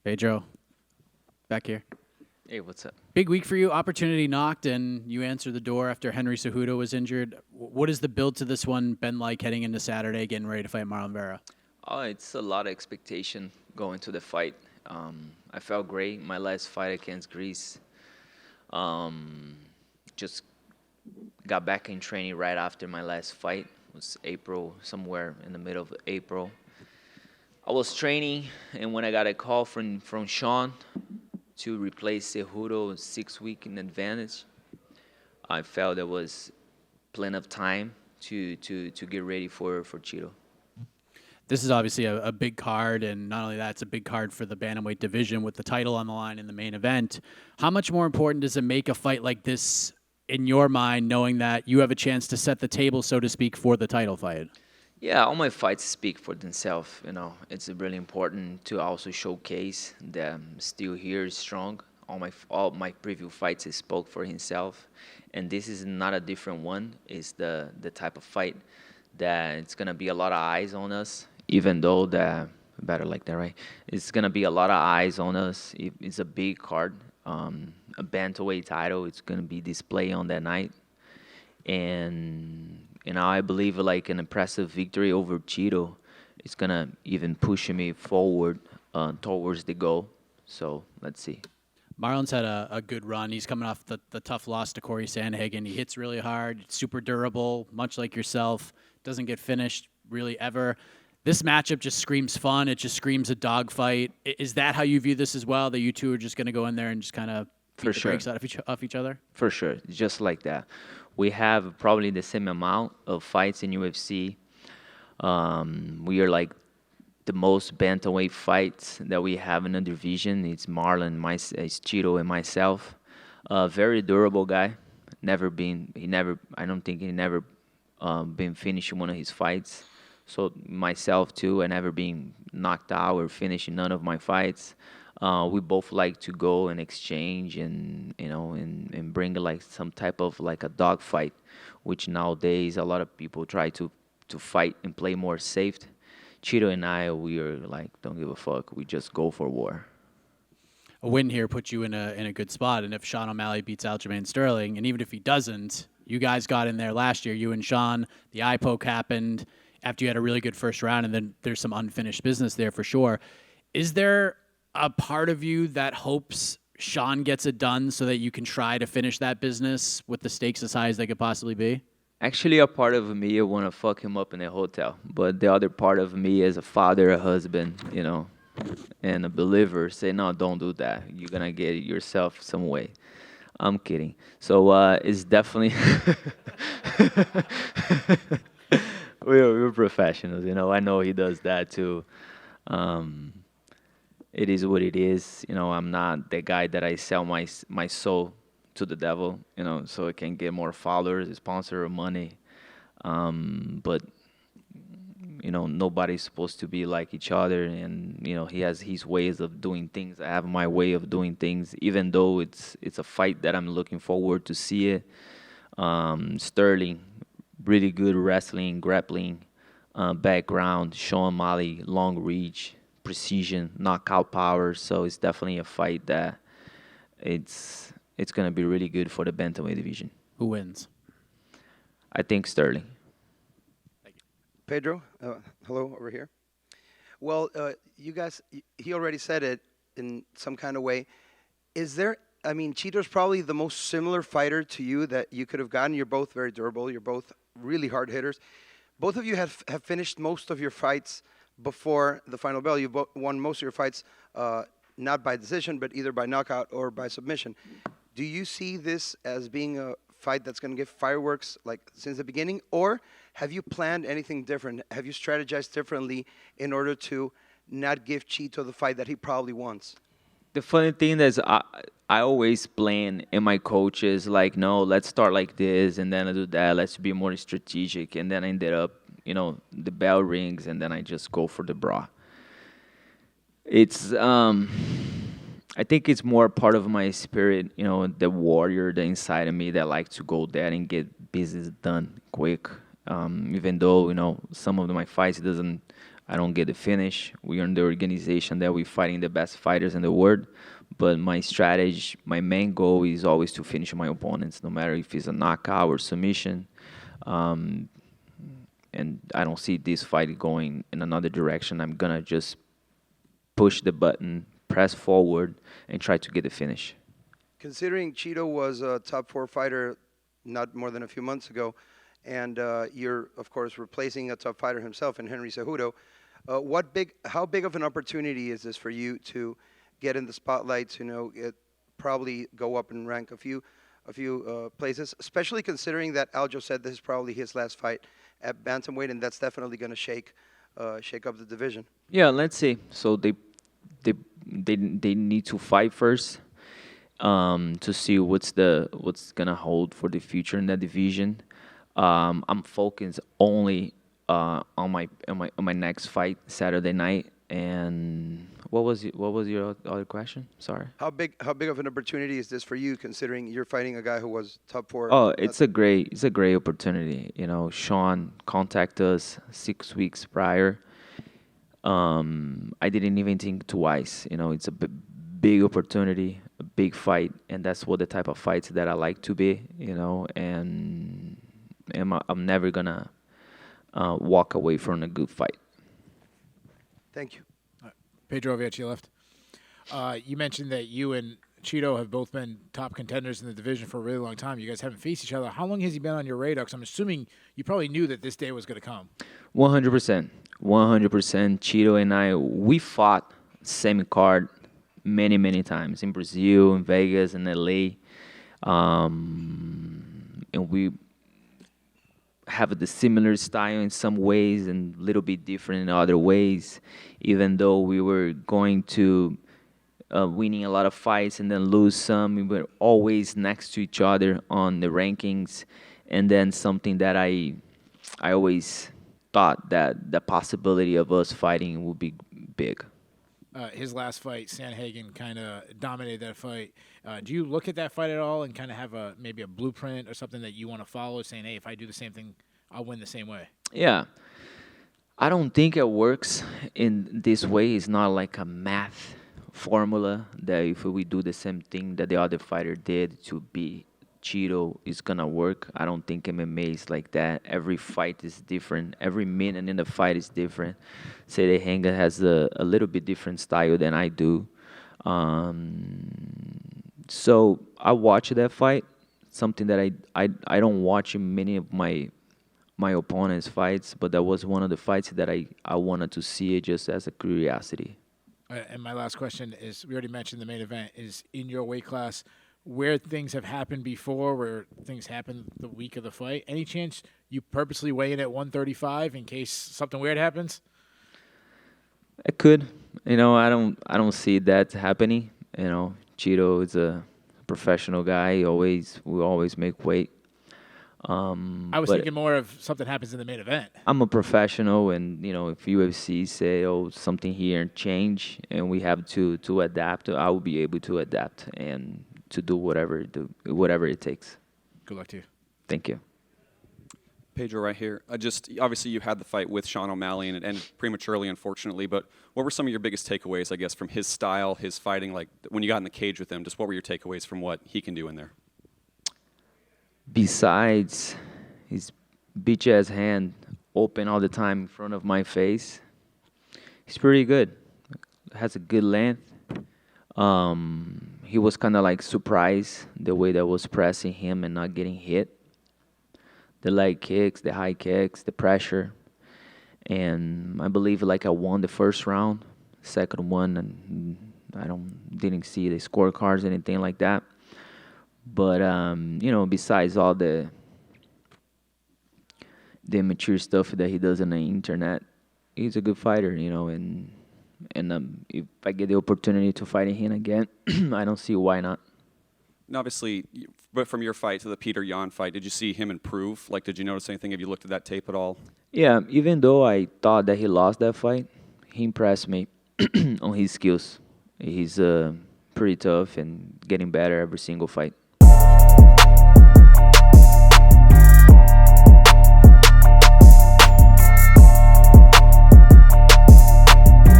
Pedro, back here. Hey, what's up? Big week for you. Opportunity knocked, and you answered the door after Henry Cejudo was injured. What has the build to this one been like heading into Saturday, getting ready to fight Marlon Vera? Oh, it's a lot of expectation going to the fight. I felt great. My last fight against Greece. Um, just got back in training right after my last fight. It was April, somewhere in the middle of April. I was training, and when I got a call from Sean to replace Cejudo 6 weeks in advance, I felt there was plenty of time to get ready for Chito. This is obviously a big card, and not only that, it's a big card for the bantamweight division with the title on the line in the main event. How much more important does it make a fight like this in your mind, knowing that you have a chance to set the table, so to speak, for the title fight? Yeah, all my fights speak for themselves. It's really important to also showcase that I'm still here strong. All my previous fights spoke for himself, and this is not a different one. It's the type of fight that it's gonna be a lot of eyes on us. Even though the better like that, right? It's gonna be a lot of eyes on us. It's a big card, a bantamweight title. It's gonna be displayed on that night, and I believe like an impressive victory over Cheeto is gonna even push me forward towards the goal. So let's see. Marlon's had a good run. He's coming off the tough loss to Corey Sandhagen. He hits really hard, super durable, much like yourself. Doesn't get finished really ever. This matchup just screams fun. It just screams a dogfight. Is that how you view this as well, that you two are just going to go in there and just kind of beat For the sure. brakes out of each other? For sure, just like that. We have probably the same amount of fights in UFC. We are like the most bantamweight fights that we have in the division. It's Marlon, it's Chito, and myself. Very durable guy. I don't think he never been finished in one of his fights. So myself too, I never been knocked out or finished in none of my fights. We both like to go and exchange and and bring like some type of like a dog fight, which nowadays a lot of people try to fight and play more safe. Cheeto and I, we are like, don't give a fuck. We just go for war. A win here puts you in a good spot. And if Sean O'Malley beats Aljamain Sterling, and even if he doesn't, you guys got in there last year, you and Sean, the eye poke happened after you had a really good first round, and then there's some unfinished business there for sure. Is there a part of you that hopes Sean gets it done so that you can try to finish that business with the stakes as high as they could possibly be? Actually, a part of me want to fuck him up in a hotel, but the other part of me, as a father, a husband, and a believer, say no, don't do that. You're gonna get it yourself some way. I'm kidding. So it's definitely we're professionals. I know he does that too. Um, it is what it is. I'm not the guy that I sell my soul to the devil. So I can get more followers, sponsor, or money. But nobody's supposed to be like each other, and he has his ways of doing things. I have my way of doing things, even though it's a fight that I'm looking forward to see it. Sterling, really good wrestling, grappling background. Sean Malley, long reach, precision, knockout power. So it's definitely a fight that it's gonna be really good for the bantamweight division. Who wins? I think Sterling. Pedro, hello over here. Well, you guys, he already said it in some kind of way. Is there, I mean, Cheeto's probably the most similar fighter to you that you could have gotten. You're both very durable. You're both really hard hitters. Both of you have finished most of your fights before the final bell. You won most of your fights not by decision, but either by knockout or by submission. Do you see this as being a fight that's going to give fireworks like since the beginning, or have you planned anything different? Have you strategized differently in order to not give Chito the fight that he probably wants? The funny thing is, I always plan, and my coach is like, no, let's start like this, and then I do that. Let's be more strategic, and then I ended up, the bell rings, and then I just go for the bra. It's I think it's more part of my spirit, the warrior, the inside of me that like to go there and get business done quick. Even though some of my fights doesn't I don't get the finish. We are in the organization that we're fighting the best fighters in the world. But my strategy, my main goal is always to finish my opponents, no matter if it's a knockout or submission. Um, and I don't see this fight going in another direction. I'm going to just push the button, press forward, and try to get the finish. Considering Chito was a top 4 fighter not more than a few months ago, and you're, of course, replacing a top fighter himself in Henry Cejudo, how big of an opportunity is this for you to get in the spotlights, probably go up and rank a few places, especially considering that Aljo said this is probably his last fight at bantamweight, and that's definitely going to shake up the division. Yeah, let's see. So they need to fight first to see what's gonna hold for the future in that division. I'm focused only on my next fight Saturday night. And what was your other question? Sorry. How big of an opportunity is this for you, considering you're fighting a guy who was top 4? Oh, it's a great opportunity. Sean contacted us 6 weeks prior. I didn't even think twice. It's a big opportunity, a big fight, and that's what the type of fights that I like to be. And I'm never gonna walk away from a good fight. Thank you. Pedro, over at your left. You mentioned that you and Chito have both been top contenders in the division for a really long time. You guys haven't faced each other. How long has he been on your radar? Because I'm assuming you probably knew that this day was going to come. 100%. 100%. Chito and I, we fought same card many times in Brazil, in Vegas, in LA. And we have the similar style in some ways and a little bit different in other ways, even though we were going to winning a lot of fights and then lose some. We were always next to each other on the rankings. And then something that I always thought that the possibility of us fighting would be big. His last fight, Sandhagen kind of dominated that fight. Do you look at that fight at all and kind of have maybe a blueprint or something that you want to follow, saying, hey, if I do the same thing, I'll win the same way? Yeah. I don't think it works in this way. It's not like a math formula that if we do the same thing that the other fighter did to be Chito, it's going to work. I don't think MMA is like that. Every fight is different. Every minute in the fight is different. Sandhagen has a little bit different style than I do. So I watched that fight, something that I don't watch in many of my opponent's fights, but that was one of the fights that I wanted to see it just as a curiosity. And my last question is, we already mentioned the main event is in your weight class, where things have happened before, where things happen the week of the fight. Any chance you purposely weigh in at 135 in case something weird happens? It could. I don't see that happening. Chito is a professional guy. We always make weight. I was thinking more of something happens in the main event. I'm a professional, and if UFC say, something here change, and we have to adapt, I will be able to adapt and to do whatever it takes. Good luck to you. Thank you. Pedro, right here. Obviously, you had the fight with Sean O'Malley, and it ended prematurely, unfortunately. But what were some of your biggest takeaways, I guess, from his style, his fighting? Like when you got in the cage with him, just what were your takeaways from what he can do in there? Besides his bitch-ass hand open all the time in front of my face, he's pretty good. Has a good length. He was kind of like surprised the way that I was pressing him and not getting hit. The leg kicks, the high kicks, the pressure. And I believe I won the first round. Second one, and I didn't see the scorecards, anything like that. But besides all the immature stuff that he does on the internet, he's a good fighter, and if I get the opportunity to fight him again, I don't see why not. And obviously, but from your fight to the Peter Yan fight, did you see him improve? Like, did you notice anything? Have you looked at that tape at all? Yeah, even though I thought that he lost that fight, he impressed me on his skills. He's pretty tough and getting better every single fight.